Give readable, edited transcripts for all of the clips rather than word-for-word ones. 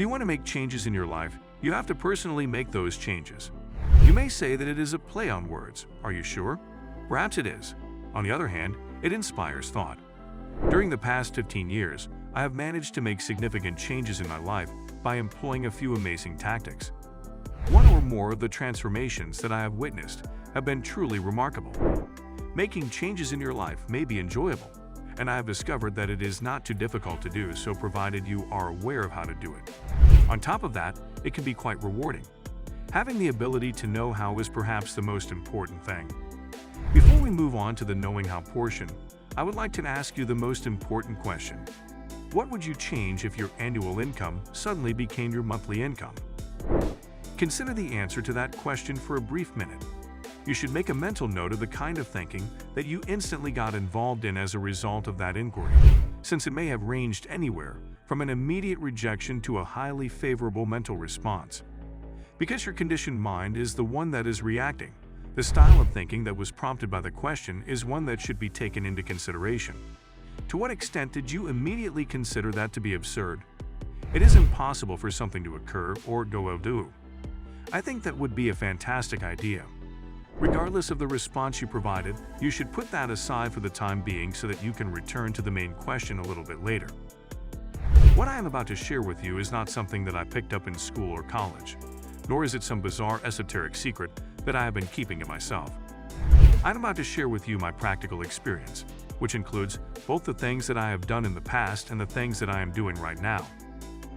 If you want to make changes in your life, you have to personally make those changes. You may say that it is a play on words. Are you sure? Perhaps it is. On the other hand, it inspires thought. During the past 15 years, I have managed to make significant changes in my life by employing a few amazing tactics. One or more of the transformations that I have witnessed have been truly remarkable. Making changes in your life may be enjoyable, and I have discovered that it is not too difficult to do so provided you are aware of how to do it. On top of that, it can be quite rewarding. Having the ability to know how is perhaps the most important thing. Before we move on to the knowing how portion, I would like to ask you the most important question. What would you change if your annual income suddenly became your monthly income? Consider the answer to that question for a brief minute. You should make a mental note of the kind of thinking that you instantly got involved in as a result of that inquiry, since it may have ranged anywhere from an immediate rejection to a highly favorable mental response. Because your conditioned mind is the one that is reacting, the style of thinking that was prompted by the question is one that should be taken into consideration. To what extent did you immediately consider that to be absurd? It is impossible for something to occur or go do. I think that would be a fantastic idea. Regardless of the response you provided, you should put that aside for the time being so that you can return to the main question a little bit later. What I am about to share with you is not something that I picked up in school or college, nor is it some bizarre esoteric secret that I have been keeping to myself. I'm about to share with you my practical experience, which includes both the things that I have done in the past and the things that I am doing right now.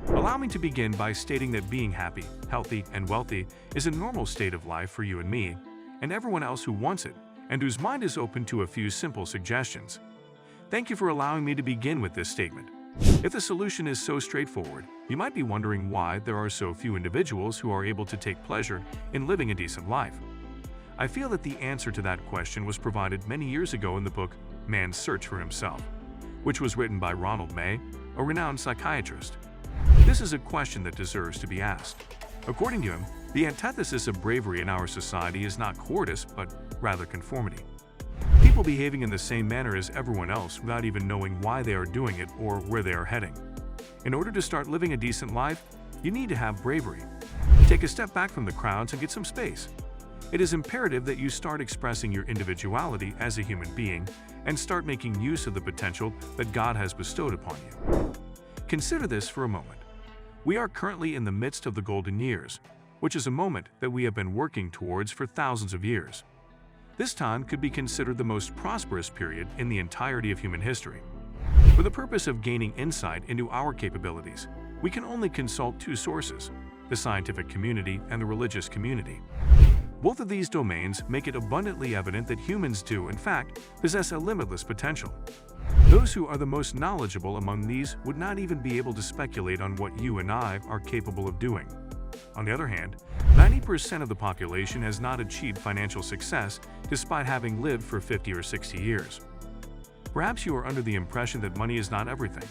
Allow me to begin by stating that being happy, healthy, and wealthy is a normal state of life for you and me, and everyone else who wants it, and whose mind is open to a few simple suggestions. Thank you for allowing me to begin with this statement. If the solution is so straightforward, you might be wondering why there are so few individuals who are able to take pleasure in living a decent life. I feel that the answer to that question was provided many years ago in the book Man's Search for Himself, which was written by Ronald May, a renowned psychiatrist. This is a question that deserves to be asked. According to him, the antithesis of bravery in our society is not cowardice, but rather conformity. People behaving in the same manner as everyone else without even knowing why they are doing it or where they are heading. In order to start living a decent life, you need to have bravery. Take a step back from the crowds and get some space. It is imperative that you start expressing your individuality as a human being and start making use of the potential that God has bestowed upon you. Consider this for a moment. We are currently in the midst of the golden years, which is a moment that we have been working towards for thousands of years. This time could be considered the most prosperous period in the entirety of human history. For the purpose of gaining insight into our capabilities, we can only consult two sources, the scientific community and the religious community. Both of these domains make it abundantly evident that humans do, in fact, possess a limitless potential. Those who are the most knowledgeable among these would not even be able to speculate on what you and I are capable of doing. On the other hand, 90% of the population has not achieved financial success despite having lived for 50 or 60 years. Perhaps you are under the impression that money is not everything.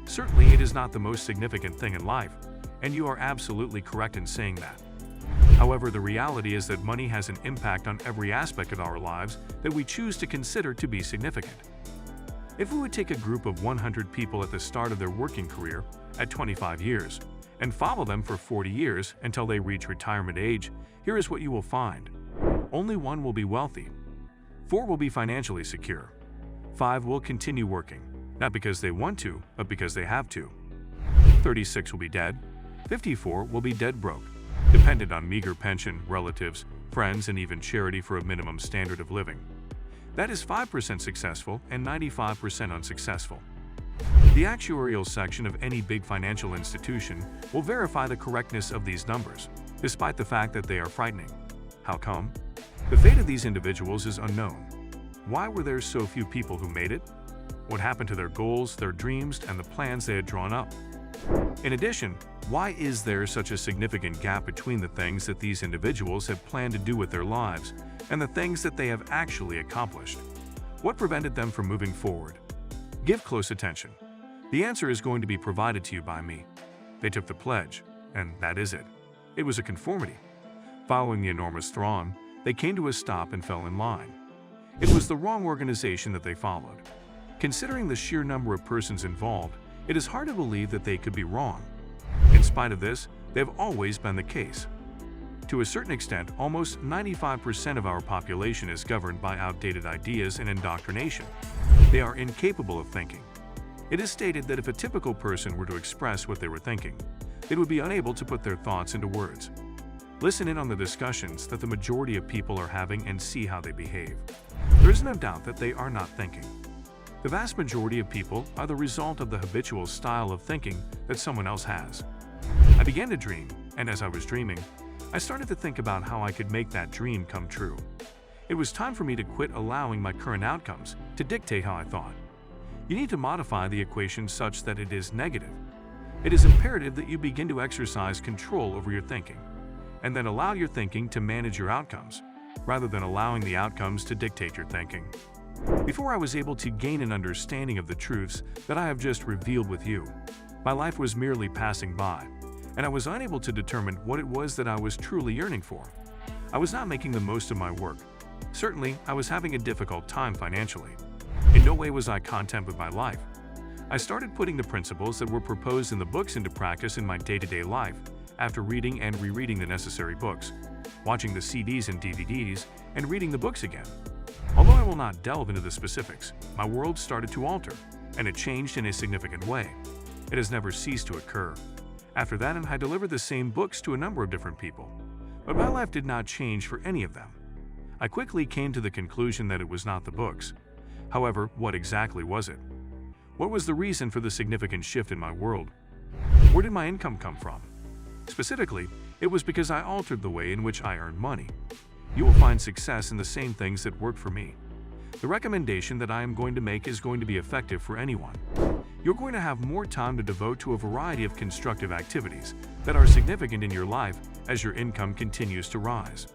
Certainly, it is not the most significant thing in life, and you are absolutely correct in saying that. However, the reality is that money has an impact on every aspect of our lives that we choose to consider to be significant. If we would take a group of 100 people at the start of their working career at 25 years and follow them for 40 years until they reach retirement age, here is what you will find. Only 1 will be wealthy. 4 will be financially secure. 5 will continue working, not because they want to, but because they have to. 36 will be dead. 54 will be dead broke, dependent on meager pension, relatives, friends, and even charity for a minimum standard of living. That is 5% successful and 95% unsuccessful. The actuarial section of any big financial institution will verify the correctness of these numbers, despite the fact that they are frightening. How come? The fate of these individuals is unknown. Why were there so few people who made it? What happened to their goals, their dreams, and the plans they had drawn up? In addition, why is there such a significant gap between the things that these individuals have planned to do with their lives and the things that they have actually accomplished? What prevented them from moving forward? Give close attention. The answer is going to be provided to you by me. They took the pledge, and that is it. It was a conformity. Following the enormous throng, they came to a stop and fell in line. It was the wrong organization that they followed. Considering the sheer number of persons involved, it is hard to believe that they could be wrong. In spite of this, they have always been the case. To a certain extent, almost 95% of our population is governed by outdated ideas and indoctrination. They are incapable of thinking. It is stated that if a typical person were to express what they were thinking, they would be unable to put their thoughts into words. Listen in on the discussions that the majority of people are having and see how they behave. There is no doubt that they are not thinking. The vast majority of people are the result of the habitual style of thinking that someone else has. I began to dream, and as I was dreaming, I started to think about how I could make that dream come true. It was time for me to quit allowing my current outcomes to dictate how I thought. You need to modify the equation such that it is negative. It is imperative that you begin to exercise control over your thinking, and then allow your thinking to manage your outcomes, rather than allowing the outcomes to dictate your thinking. Before I was able to gain an understanding of the truths that I have just revealed with you, my life was merely passing by, and I was unable to determine what it was that I was truly yearning for. I was not making the most of my work. Certainly, I was having a difficult time financially. In no way was I content with my life. I started putting the principles that were proposed in the books into practice in my day-to-day life after reading and rereading the necessary books, watching the CDs and DVDs, and reading the books again. Although I will not delve into the specifics, my world started to alter, and it changed in a significant way. It has never ceased to occur. After that, I delivered the same books to a number of different people, but my life did not change for any of them. I quickly came to the conclusion that it was not the books. However, what exactly was it? What was the reason for the significant shift in my world? Where did my income come from? Specifically, it was because I altered the way in which I earned money. You will find success in the same things that worked for me. The recommendation that I am going to make is going to be effective for anyone. You're going to have more time to devote to a variety of constructive activities that are significant in your life as your income continues to rise.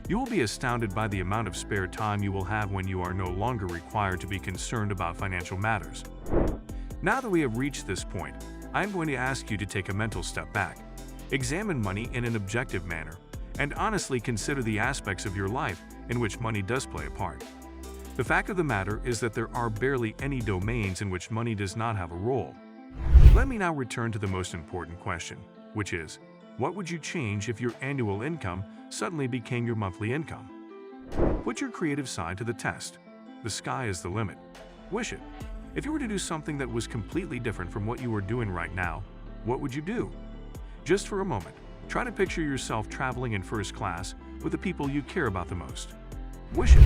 You will be astounded by the amount of spare time you will have when you are no longer required to be concerned about financial matters. Now that we have reached this point, I am going to ask you to take a mental step back, examine money in an objective manner, and honestly consider the aspects of your life in which money does play a part. The fact of the matter is that there are barely any domains in which money does not have a role. Let me now return to the most important question, which is, what would you change if your annual income suddenly became your monthly income? Put your creative side to the test. The sky is the limit. Wish it. If you were to do something that was completely different from what you are doing right now, what would you do? Just for a moment, try to picture yourself traveling in first class with the people you care about the most. Wish it.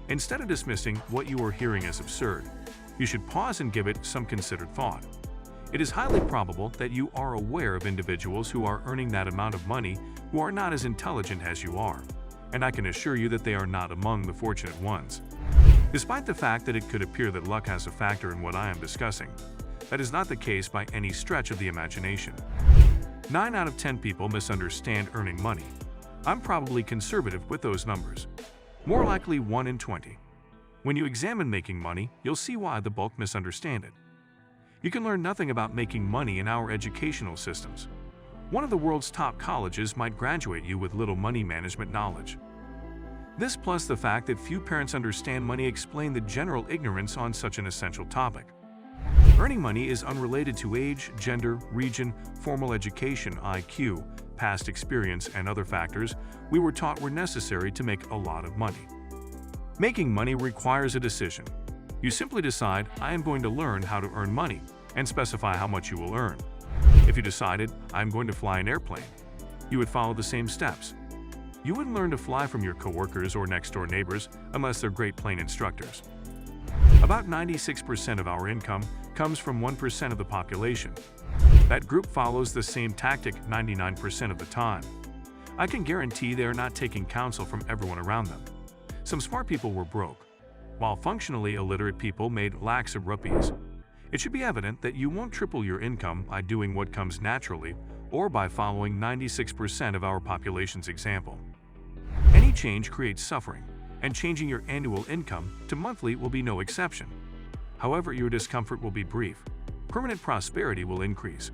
Instead of dismissing what you are hearing as absurd, you should pause and give it some considered thought. It is highly probable that you are aware of individuals who are earning that amount of money who are not as intelligent as you are, and I can assure you that they are not among the fortunate ones. Despite the fact that it could appear that luck has a factor in what I am discussing, that is not the case by any stretch of the imagination. 9 out of 10 people misunderstand earning money. I'm probably conservative with those numbers. More likely 1 in 20. When you examine making money, you'll see why the bulk misunderstand it. You can learn nothing about making money in our educational systems. One of the world's top colleges might graduate you with little money management knowledge. This plus the fact that few parents understand money explain the general ignorance on such an essential topic. Earning money is unrelated to age, gender, region, formal education, IQ, past experience, and other factors we were taught were necessary to make a lot of money. Making money requires a decision. You simply decide, I am going to learn how to earn money, and specify how much you will earn. If you decided, I am going to fly an airplane, you would follow the same steps. You wouldn't learn to fly from your coworkers or next-door neighbors unless they're great plane instructors. About 96% of our income comes from 1% of the population. That group follows the same tactic 99% of the time. I can guarantee they are not taking counsel from everyone around them. Some smart people were broke, while functionally illiterate people made lakhs of rupees. It should be evident that you won't triple your income by doing what comes naturally or by following 96% of our population's example. Any change creates suffering, and changing your annual income to monthly will be no exception. However, your discomfort will be brief. Permanent prosperity will increase.